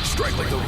Strike like the wind.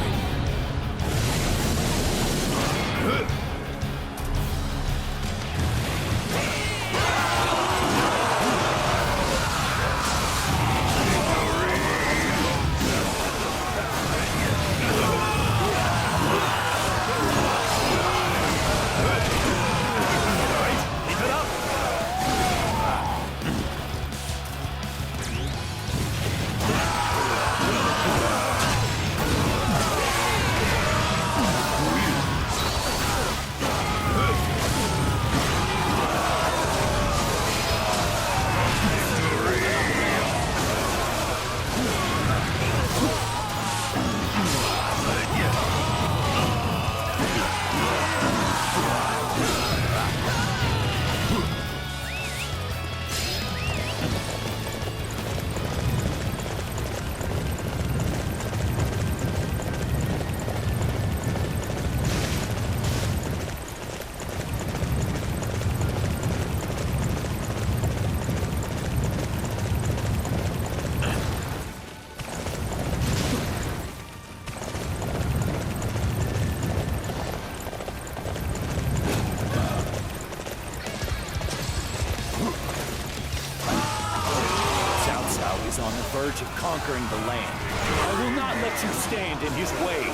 On the verge of conquering the land. I will not let you stand in his way.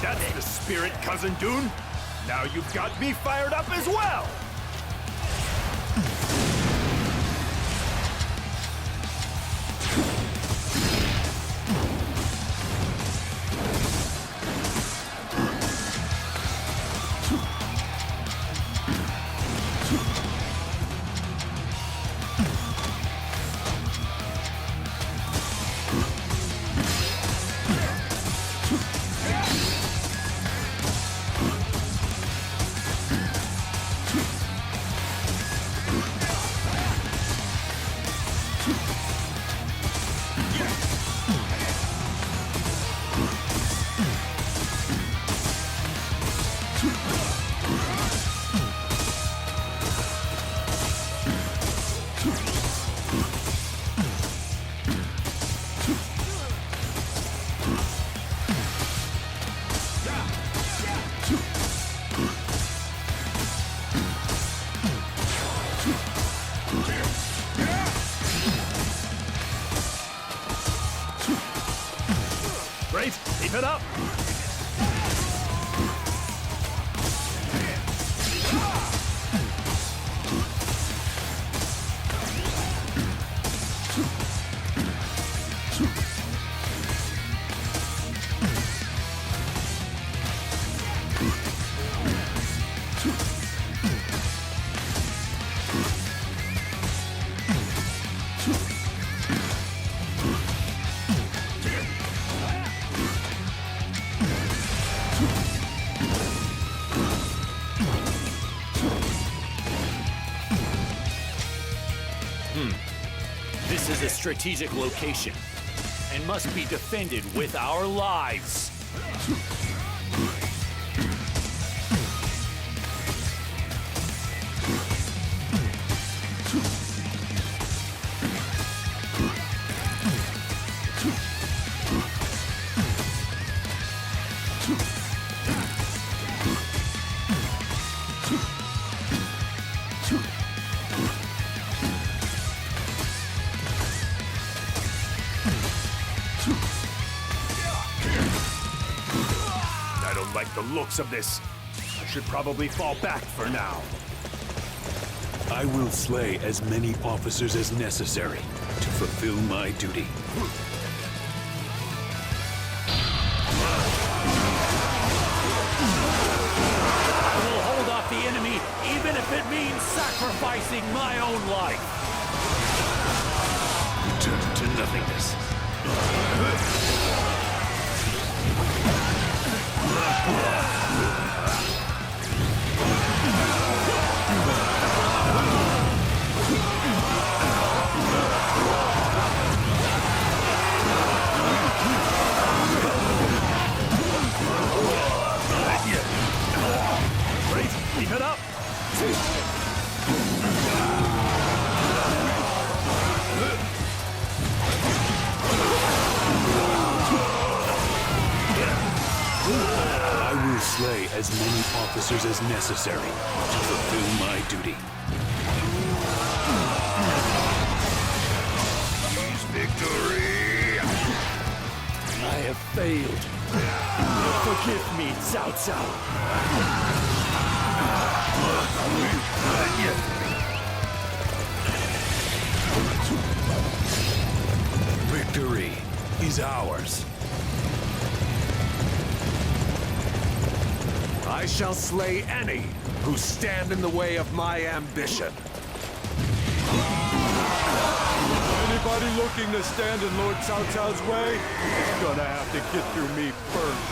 That's the spirit, Cousin Dune. Now you've got me fired up as well. Great, keep it up. This is a strategic location and must be defended with our lives. I don't like the looks of this. I should probably fall back for now. I will slay as many officers as necessary to fulfill my duty. I will hold off the enemy, even if it means sacrificing my own life. Return to nothingness. Great, keep it up. I will slay as many officers as necessary to fulfill my duty. Seize victory! I have failed. Forgive me, Cao Cao. Victory is ours. I shall slay any who stand in the way of my ambition. Anybody looking to stand in Lord Cao Cao's way is gonna have to get through me first.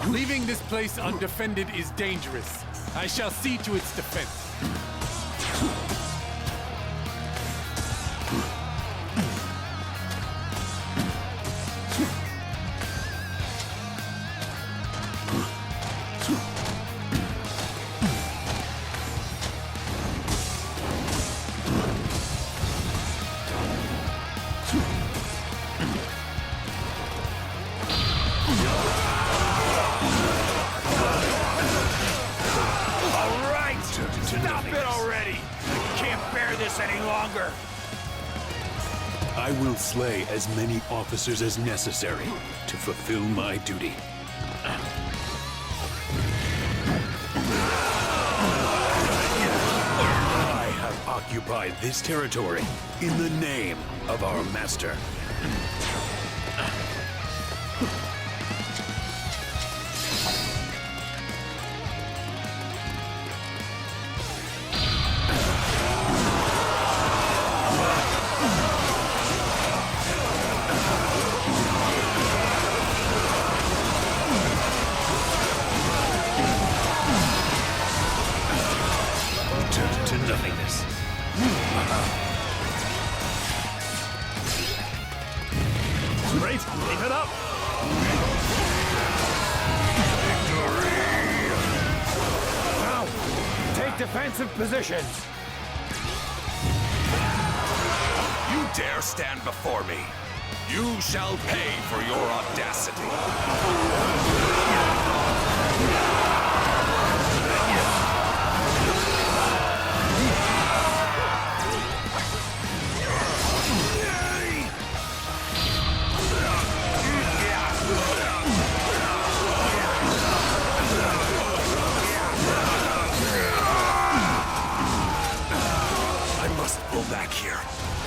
Leaving this place undefended is dangerous. I shall see to its defense. Stop it already! I can't bear this any longer! I will slay as many officers as necessary to fulfill my duty. I have occupied this territory in the name of our master. To nothingness. Great! Keep it up! Now, take defensive positions! You dare stand before me! You shall pay for your audacity! Pull back here,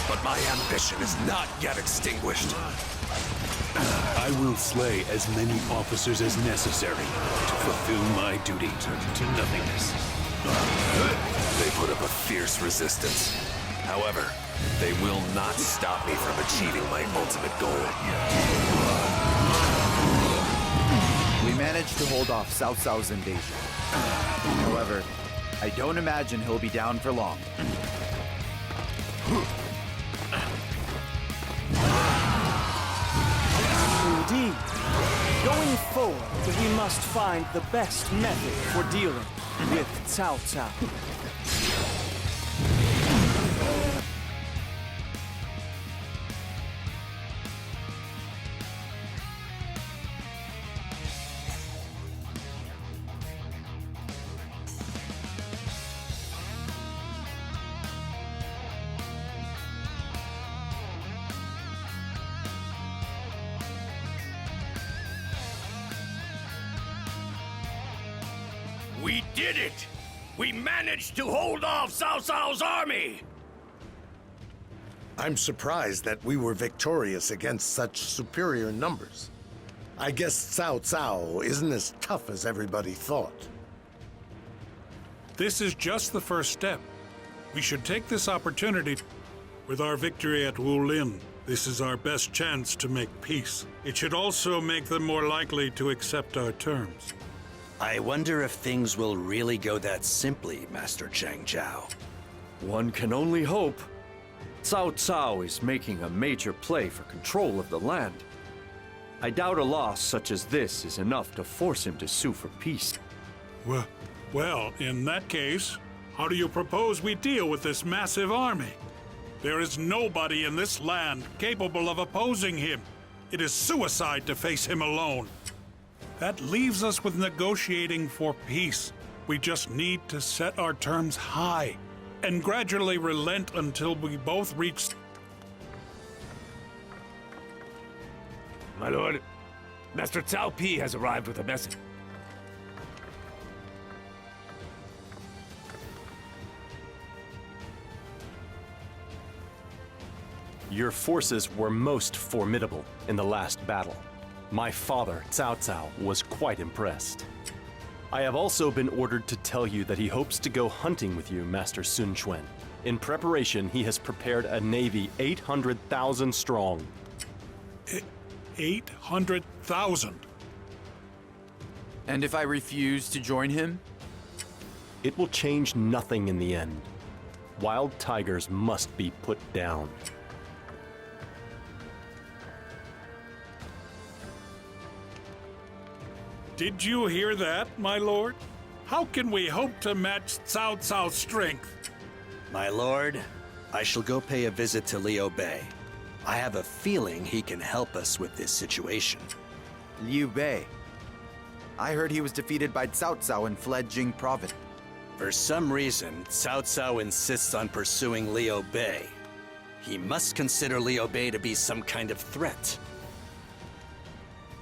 but my ambition is not yet extinguished. I will slay as many officers as necessary to fulfill my duty to nothingness. They put up a fierce resistance. However, they will not stop me from achieving my ultimate goal. We managed to hold off Cao Cao's invasion. However, I don't imagine he'll be down for long. Indeed. Going forward, we must find the best method for dealing with Cao Cao. We did it! We managed to hold off Cao Cao's army! I'm surprised that we were victorious against such superior numbers. I guess Cao Cao isn't as tough as everybody thought. This is just the first step. We should take this opportunity. With our victory at Wulin, this is our best chance to make peace. It should also make them more likely to accept our terms. I wonder if things will really go that simply, Master Chang Zhao. One can only hope. Cao Cao is making a major play for control of the land. I doubt a loss such as this is enough to force him to sue for peace. Well, in that case, how do you propose we deal with this massive army? There is nobody in this land capable of opposing him. It is suicide to face him alone. That leaves us with negotiating for peace. We just need to set our terms high and gradually relent until we both reach... My lord, Master Cao Pi has arrived with a message. Your forces were most formidable in the last battle. My father, Cao Cao, was quite impressed. I have also been ordered to tell you that he hopes to go hunting with you, Master Sun Quan. In preparation, he has prepared a navy 800,000 strong. 800,000? And if I refuse to join him? It will change nothing in the end. Wild tigers must be put down. Did you hear that, my lord? How can we hope to match Cao Cao's strength? My lord, I shall go pay a visit to Liu Bei. I have a feeling he can help us with this situation. Liu Bei. I heard he was defeated by Cao Cao and fled Jing province. For some reason, Cao Cao insists on pursuing Liu Bei. He must consider Liu Bei to be some kind of threat.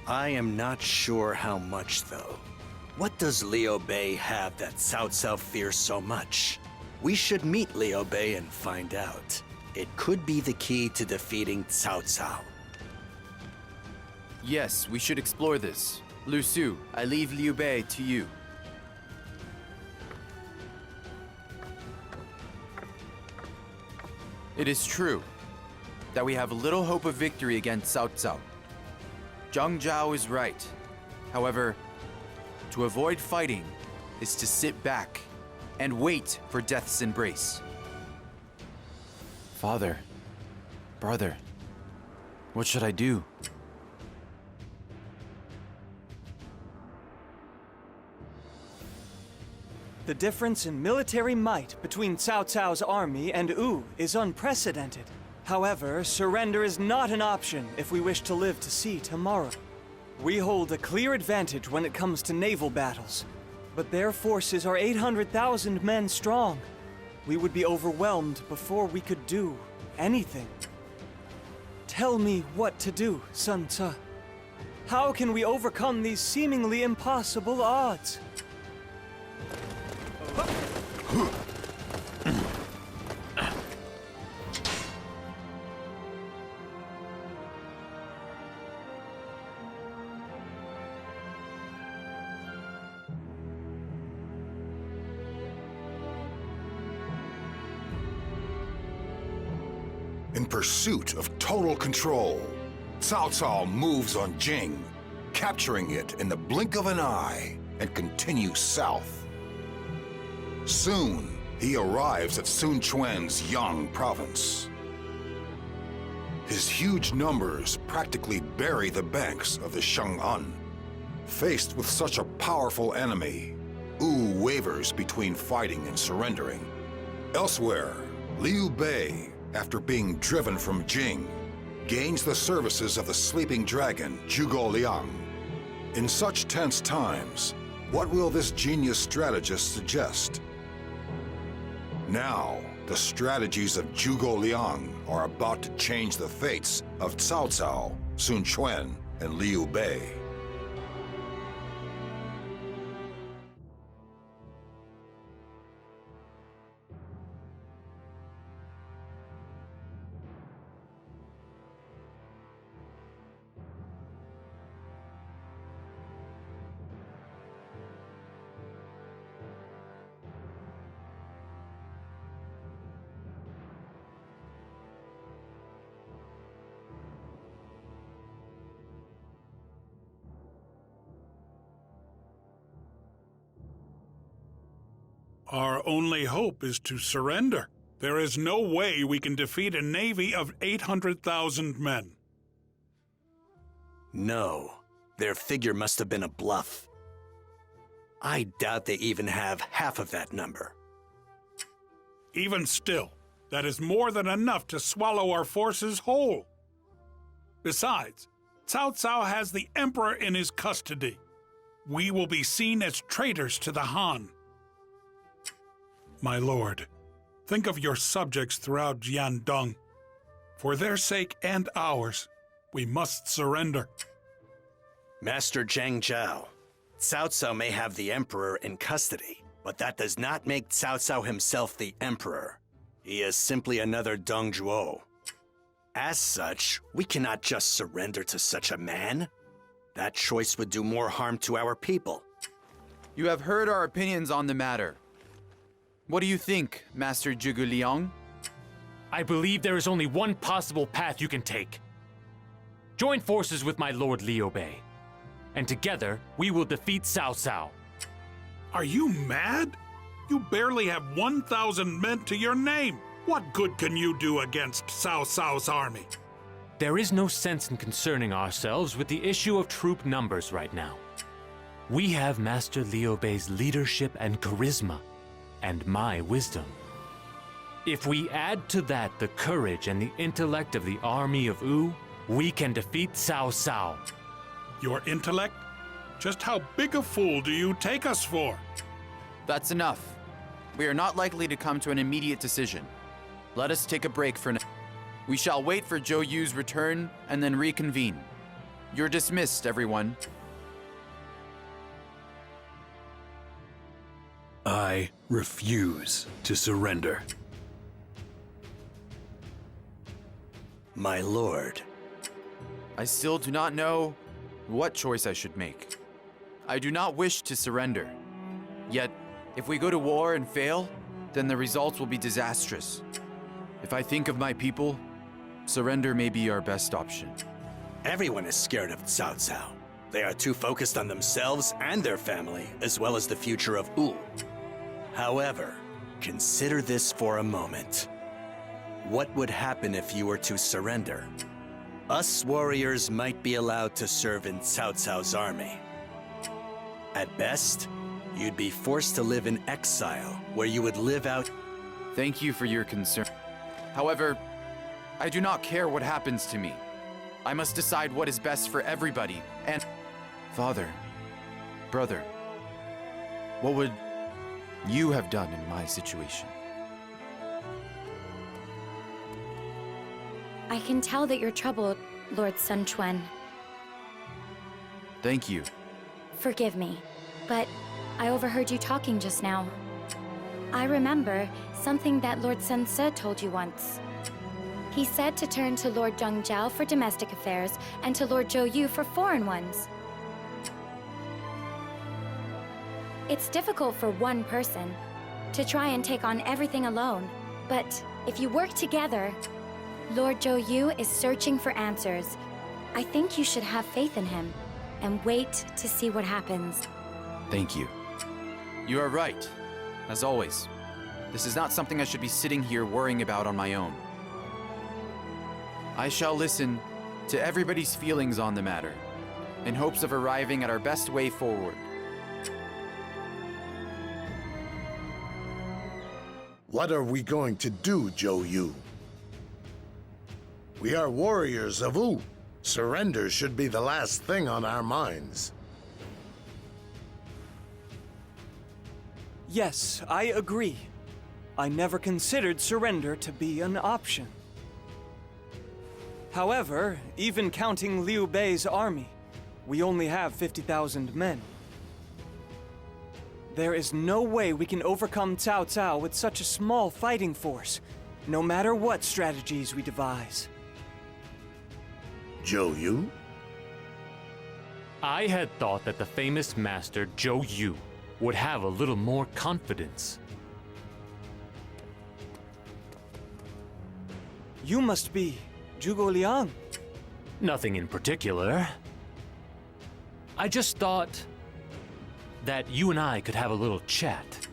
I am not sure how much, though. What does Liu Bei have that Cao Cao fears so much? We should meet Liu Bei and find out. It could be the key to defeating Cao Cao. Yes, we should explore this. Lu Su, I leave Liu Bei to you. It is true that we have little hope of victory against Cao Cao. Zhang Zhao is right. However, to avoid fighting is to sit back and wait for death's embrace. Father, brother, what should I do? The difference in military might between Cao Cao's army and Wu is unprecedented. However, surrender is not an option if we wish to live to see tomorrow. We hold a clear advantage when it comes to naval battles, but their forces are 800,000 men strong. We would be overwhelmed before we could do anything. Tell me what to do, Sun Ce. How can we overcome these seemingly impossible odds? In pursuit of total control, Cao Cao moves on Jing, capturing it in the blink of an eye, and continues south. Soon, he arrives at Sun Quan's Yang province. His huge numbers practically bury the banks of the Shang'an. Faced with such a powerful enemy, Wu wavers between fighting and surrendering. Elsewhere, Liu Bei, after being driven from Jing, gains the services of the sleeping dragon, Zhuge Liang. In such tense times, what will this genius strategist suggest? Now, the strategies of Zhuge Liang are about to change the fates of Cao Cao, Sun Quan, and Liu Bei. Our only hope is to surrender. There is no way we can defeat a navy of 800,000 men. No, their figure must have been a bluff. I doubt they even have half of that number. Even still, that is more than enough to swallow our forces whole. Besides, Cao Cao has the Emperor in his custody. We will be seen as traitors to the Han. My lord, think of your subjects throughout Jiandong. For their sake and ours, we must surrender. Master Zhang Zhao, Cao Cao may have the Emperor in custody, but that does not make Cao Cao himself the Emperor. He is simply another Dong Zhuo. As such, we cannot just surrender to such a man. That choice would do more harm to our people. You have heard our opinions on the matter. What do you think, Master Zhuge Liang? I believe there is only one possible path you can take. Join forces with my lord Liu Bei, and together we will defeat Cao Cao. Are you mad? You barely have 1,000 men to your name. What good can you do against Cao Cao's army? There is no sense in concerning ourselves with the issue of troop numbers right now. We have Master Liu Bei's leadership and charisma, and my wisdom. If we add to that the courage and the intellect of the army of Wu, we can defeat Cao Cao. Your intellect? Just how big a fool do you take us for? That's enough. We are not likely to come to an immediate decision. Let us take a break for now. We shall wait for Zhou Yu's return and then reconvene. You're dismissed, everyone. I refuse to surrender. My lord. I still do not know what choice I should make. I do not wish to surrender. Yet, if we go to war and fail, then the results will be disastrous. If I think of my people, surrender may be our best option. Everyone is scared of Cao Cao. They are too focused on themselves and their family, as well as the future of Wu. However, consider this for a moment. What would happen if you were to surrender? Us warriors might be allowed to serve in Cao Cao's army. At best, you'd be forced to live in exile, where you would live out... Thank you for your concern. However, I do not care what happens to me. I must decide what is best for everybody, and... Father, brother, what would you have done in my situation? I can tell that you're troubled, Lord Sun Quan. Thank you. Forgive me, but I overheard you talking just now. I remember something that Lord Sun Ce told you once. He said to turn to Lord Zhang Zhao for domestic affairs and to Lord Zhou Yu for foreign ones. It's difficult for one person to try and take on everything alone, but if you work together, Lord Zhou Yu is searching for answers. I think you should have faith in him and wait to see what happens. Thank you. You are right, as always. This is not something I should be sitting here worrying about on my own. I shall listen to everybody's feelings on the matter, in hopes of arriving at our best way forward. What are we going to do, Zhou Yu? We are warriors of Wu. Surrender should be the last thing on our minds. Yes, I agree. I never considered surrender to be an option. However, even counting Liu Bei's army, we only have 50,000 men. There is no way we can overcome Cao Cao with such a small fighting force, no matter what strategies we devise. Zhou Yu? I had thought that the famous master Zhou Yu would have a little more confidence. You must be Zhuge Liang. Nothing in particular. I just thought that you and I could have a little chat.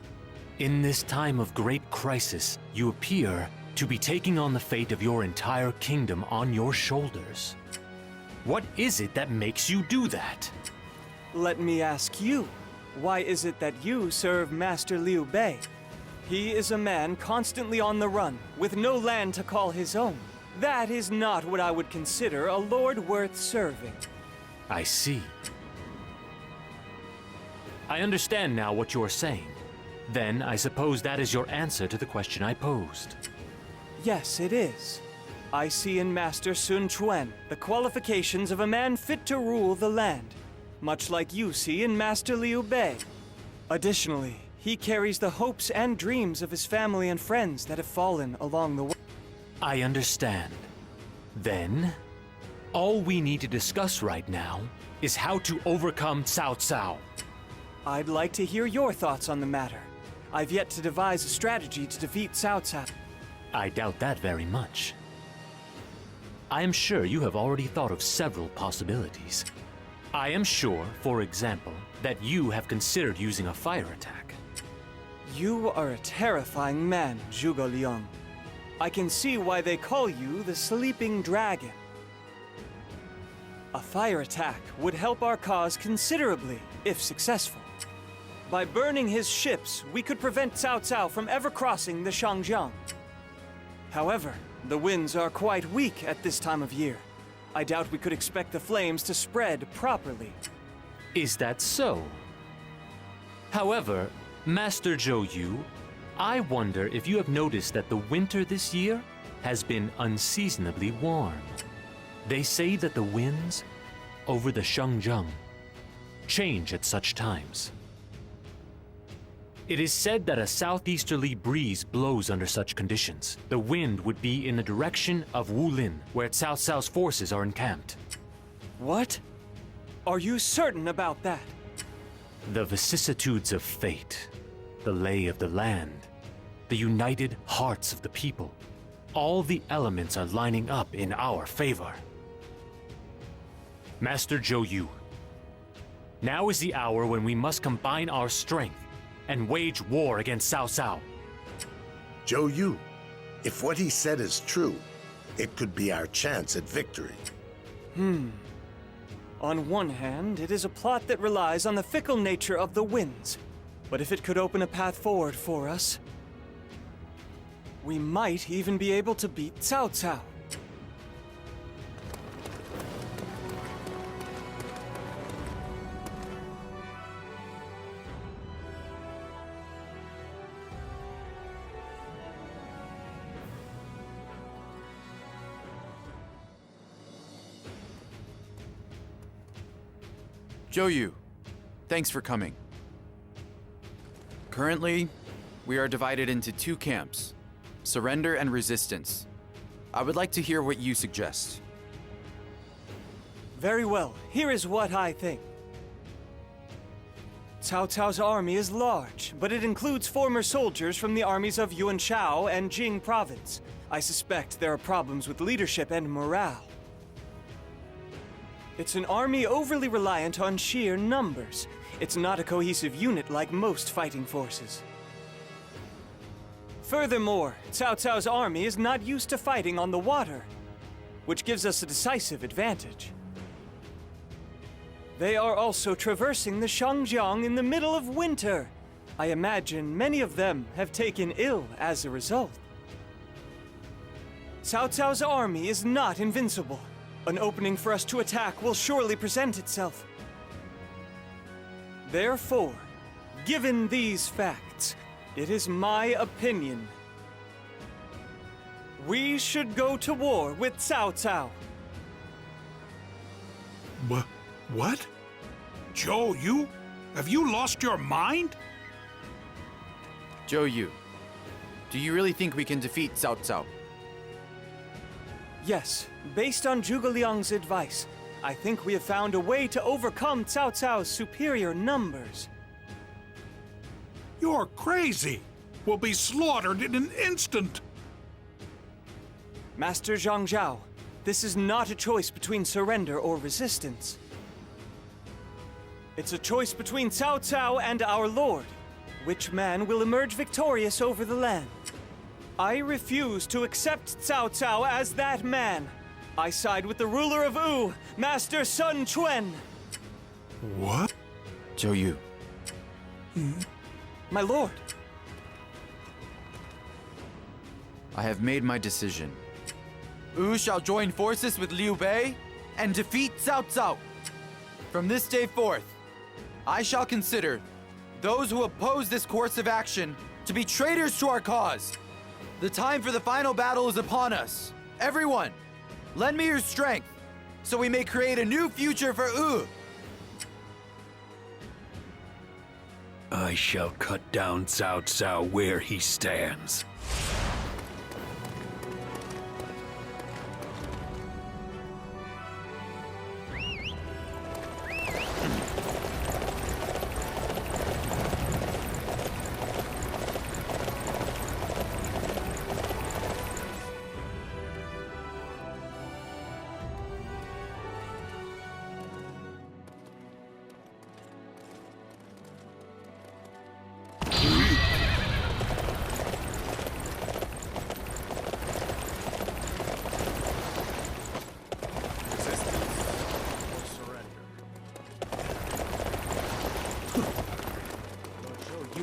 In this time of great crisis, you appear to be taking on the fate of your entire kingdom on your shoulders. What is it that makes you do that? Let me ask you, why is it that you serve Master Liu Bei? He is a man constantly on the run, with no land to call his own. That is not what I would consider a lord worth serving. I see. I understand now what you're saying. Then I suppose that is your answer to the question I posed. Yes, it is. I see in Master Sun Quan the qualifications of a man fit to rule the land, much like you see in Master Liu Bei. Additionally, he carries the hopes and dreams of his family and friends that have fallen along the way. I understand. Then, all we need to discuss right now is how to overcome Cao Cao. I'd like to hear your thoughts on the matter. I've yet to devise a strategy to defeat Cao Cao. I doubt that very much. I am sure you have already thought of several possibilities. I am sure, for example, that you have considered using a fire attack. You are a terrifying man, Zhuge Liang. I can see why they call you the Sleeping Dragon. A fire attack would help our cause considerably, if successful. By burning his ships, we could prevent Cao Cao from ever crossing the Shangjiang. However, the winds are quite weak at this time of year. I doubt we could expect the flames to spread properly. Is that so? However, Master Zhou Yu, I wonder if you have noticed that the winter this year has been unseasonably warm. They say that the winds over the Shangjiang change at such times. It is said that a southeasterly breeze blows under such conditions. The wind would be in the direction of Wulin, where Cao Cao's forces are encamped. What? Are you certain about that? The vicissitudes of fate, the lay of the land, the united hearts of the people, all the elements are lining up in our favor. Master Zhou Yu, now is the hour when we must combine our strength and wage war against Cao Cao. Zhou Yu, if what he said is true, it could be our chance at victory. On one hand, it is a plot that relies on the fickle nature of the winds. But if it could open a path forward for us, we might even be able to beat Cao Cao. Zhou Yu, thanks for coming. Currently, we are divided into two camps, surrender and resistance. I would like to hear what you suggest. Very well, here is what I think. Cao Cao's army is large, but it includes former soldiers from the armies of Yuanshao and Jing province. I suspect there are problems with leadership and morale. It's an army overly reliant on sheer numbers. It's not a cohesive unit like most fighting forces. Furthermore, Cao Cao's army is not used to fighting on the water, which gives us a decisive advantage. They are also traversing the Shangjiang in the middle of winter. I imagine many of them have taken ill as a result. Cao Cao's army is not invincible. An opening for us to attack will surely present itself. Therefore, given these facts, it is my opinion we should go to war with Cao Cao. What? Zhou Yu? Have you lost your mind? Zhou Yu, do you really think we can defeat Cao Cao? Yes, based on Zhuge Liang's advice, I think we have found a way to overcome Cao Cao's superior numbers. You're crazy. We'll be slaughtered in an instant. Master Zhang Zhao, this is not a choice between surrender or resistance. It's a choice between Cao Cao and our Lord. which man will emerge victorious over the land. I refuse to accept Cao Cao as that man. I side with the ruler of Wu, Master Sun Quan. What? Zhou Yu. My lord. I have made my decision. Wu shall join forces with Liu Bei and defeat Cao Cao. From this day forth, I shall consider those who oppose this course of action to be traitors to our cause. The time for the final battle is upon us. Everyone, lend me your strength so we may create a new future for Wu. I shall cut down Cao Cao where he stands.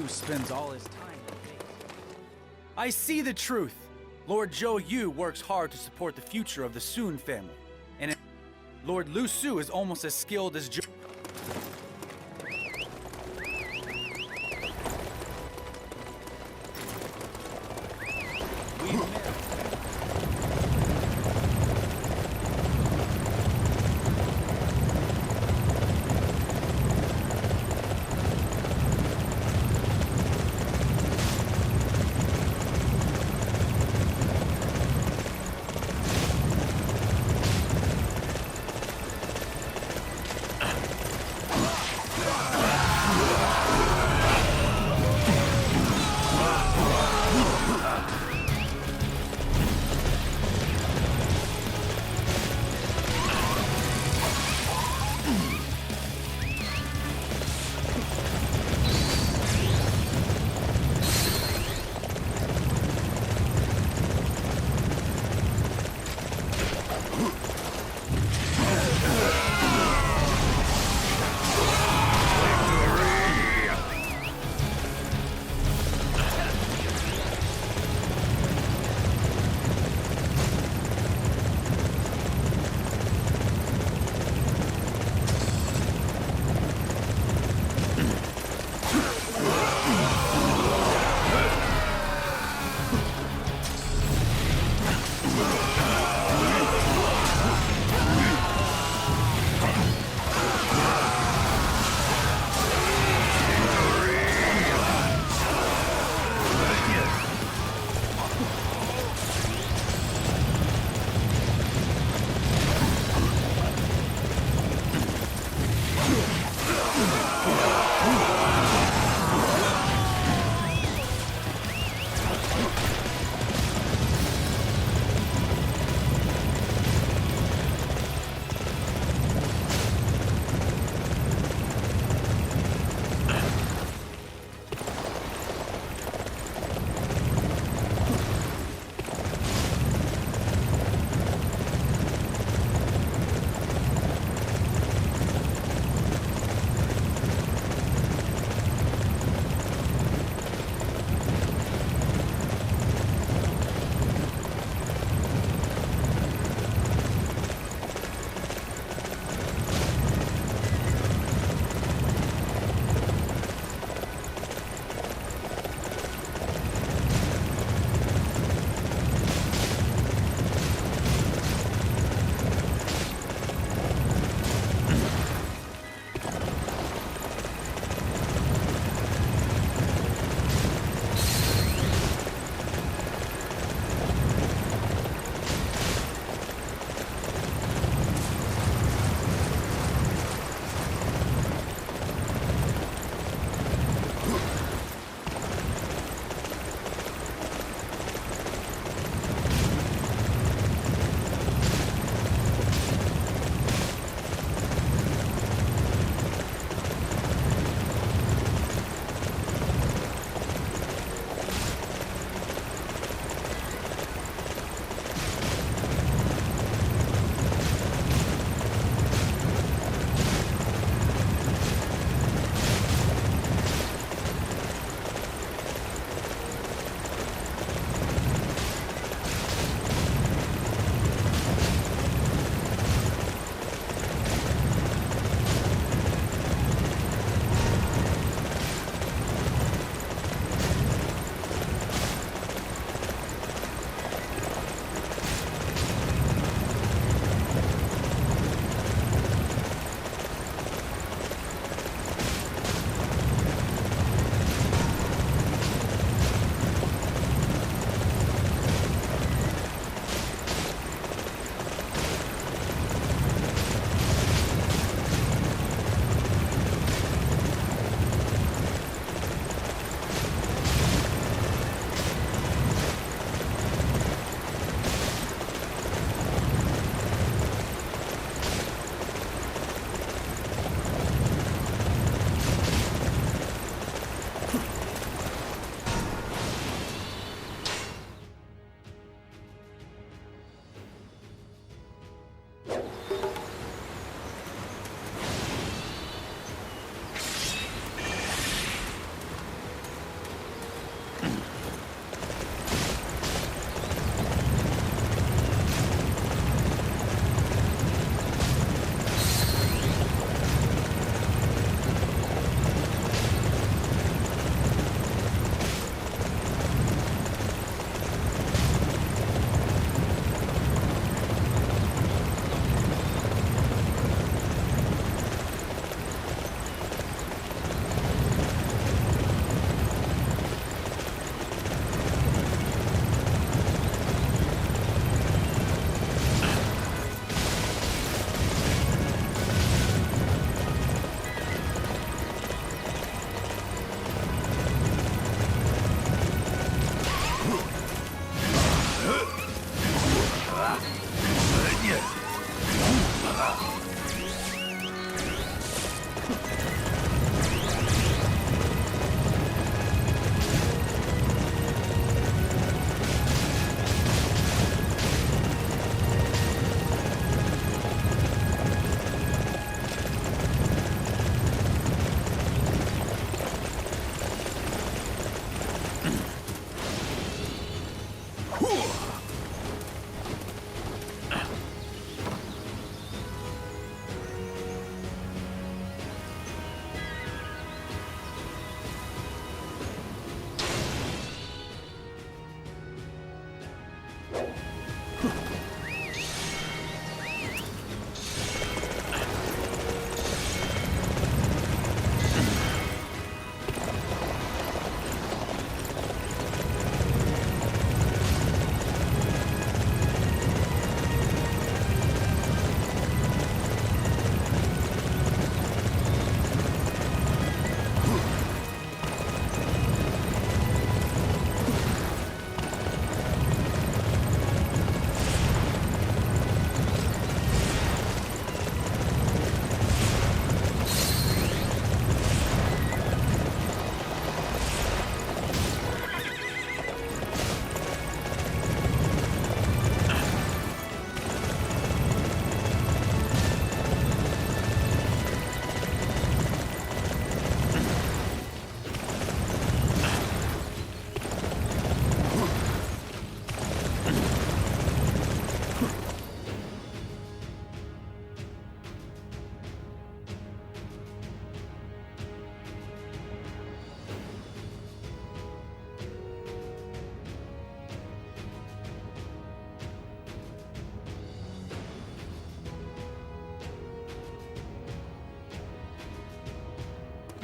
Spends all his time in base. I see the truth. Lord Zhou Yu works hard to support the future of the Sun family. And Lord Lu Su is almost as skilled as Zhou.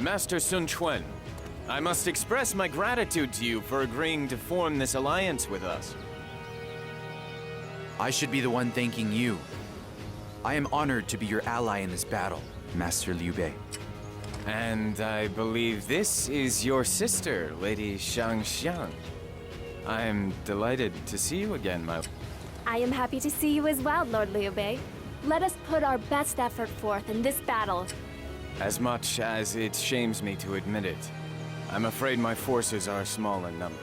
Master Sun Quan, I must express my gratitude to you for agreeing to form this alliance with us. I should be the one thanking you. I am honored to be your ally in this battle, Master Liu Bei. And I believe this is your sister, Lady Shang Xiang. I am delighted to see you again, my... I am happy to see you as well, Lord Liu Bei. Let us put our best effort forth in this battle. As much as it shames me to admit it, I'm afraid my forces are small in number.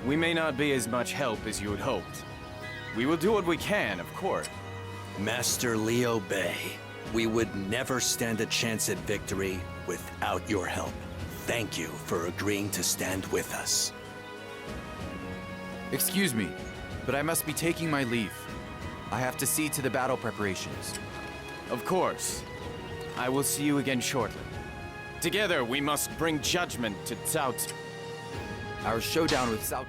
We may not be as much help as you had hoped. We will do what we can, of course. Master Liu Bei, we would never stand a chance at victory without your help. Thank you for agreeing to stand with us. Excuse me, but I must be taking my leave. I have to see to the battle preparations. Of course. I will see you again shortly. Together, we must bring judgment to Cao Cao. Our showdown with Cao...